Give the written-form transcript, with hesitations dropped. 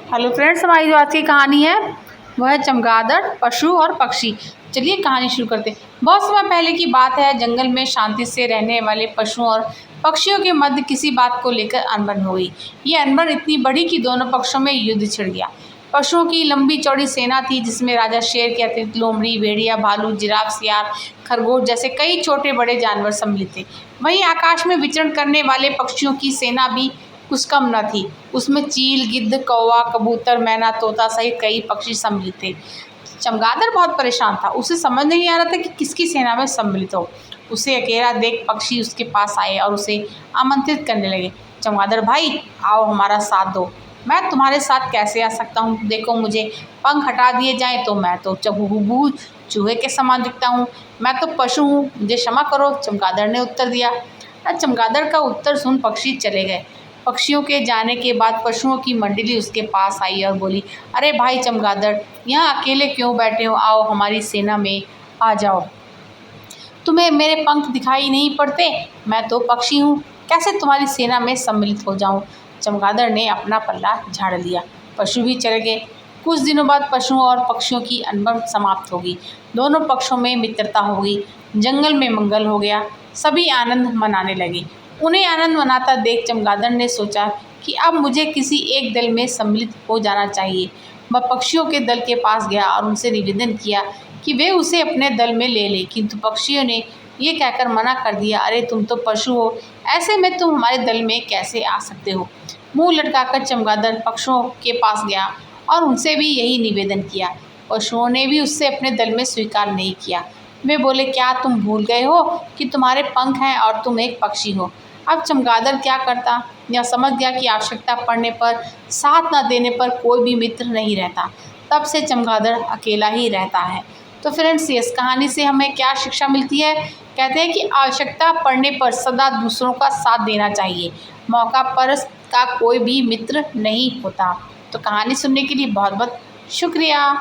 Hello friends, हमारी जो आज की कहानी है वह है चमगादड़, पशु और पक्षी। चलिए कहानी शुरू करते हैं। बहुत समय पहले की बात है। जंगल में शांति से रहने वाले पशुओं और पक्षियों के मध्य किसी बात को लेकर अनबन हो गई। ये अनबन इतनी बड़ी कि दोनों पक्षों में युद्ध छिड़ गया। पशुओं की लंबी चौड़ी सेना थी, जिसमें राजा शेर के अतिरिक्त लोमड़ी, भेड़िया, भालू, जिराफ, सियार, खरगोश जैसे कई छोटे बड़े जानवर सम्मिलित थे। वहीं आकाश में विचरण करने वाले पक्षियों की सेना भी कुछ कम न थी। उसमें चील, गिद्ध, कौवा, कबूतर, मैना, तोता सहित कई पक्षी सम्मिलित थे। चमगादड़ बहुत परेशान था। उसे समझ नहीं आ रहा था कि किसकी सेना में सम्मिलित हो। उसे अकेला देख पक्षी उसके पास आए और उसे आमंत्रित करने लगे। चमगादड़ भाई, आओ हमारा साथ दो। मैं तुम्हारे साथ कैसे आ सकता हूँ? देखो, मुझे पंख हटा दिए जाएं तो मैं तो चबूबू चूहे के समान दिखता हूँ। मैं तो पशु हूँ, मुझे क्षमा करो। चमगादड़ ने उत्तर दिया। चमगादड़ का उत्तर सुन पक्षी चले गए। पक्षियों के जाने के बाद पशुओं की मंडली उसके पास आई और बोली, अरे भाई चमगादड़, यहाँ अकेले क्यों बैठे हो? आओ हमारी सेना में आ जाओ। तुम्हें मेरे पंख दिखाई नहीं पड़ते? मैं तो पक्षी हूँ, कैसे तुम्हारी सेना में सम्मिलित हो जाऊँ? चमगादड़ ने अपना पल्ला झाड़ लिया। पशु भी चले गए। कुछ दिनों बाद पशुओं और पक्षियों की अनबन समाप्त हो गई। दोनों पक्षों में मित्रता हो गई। जंगल में मंगल हो गया। सभी आनंद मनाने लगे। उन्हें आनंद मनाता देख चमगादड़ ने सोचा कि अब मुझे किसी एक दल में सम्मिलित हो जाना चाहिए। वह पक्षियों के दल के पास गया और उनसे निवेदन किया कि वे उसे अपने दल में ले लें, किंतु पक्षियों ने ये कहकर मना कर दिया, अरे तुम तो पशु हो, ऐसे में तुम हमारे दल में कैसे आ सकते हो? मुंह लटकाकर चमगादड़ पक्षियों के पास गया और उनसे भी यही निवेदन किया। पशुओं ने भी उससे अपने दल में स्वीकार नहीं किया। वे बोले, क्या तुम भूल गए हो कि तुम्हारे पंख हैं और तुम एक पक्षी हो? अब चमगादड़ क्या करता? यह समझ गया कि आवश्यकता पड़ने पर, साथ न देने पर कोई भी मित्र नहीं रहता। तब से चमगादड़ अकेला ही रहता है। तो फ्रेंड्स, इस कहानी से हमें क्या शिक्षा मिलती है? कहते हैं कि आवश्यकता पड़ने पर सदा दूसरों का साथ देना चाहिए। मौका पर का कोई भी मित्र नहीं होता। तो कहानी सुनने के लिए बहुत बहुत शुक्रिया।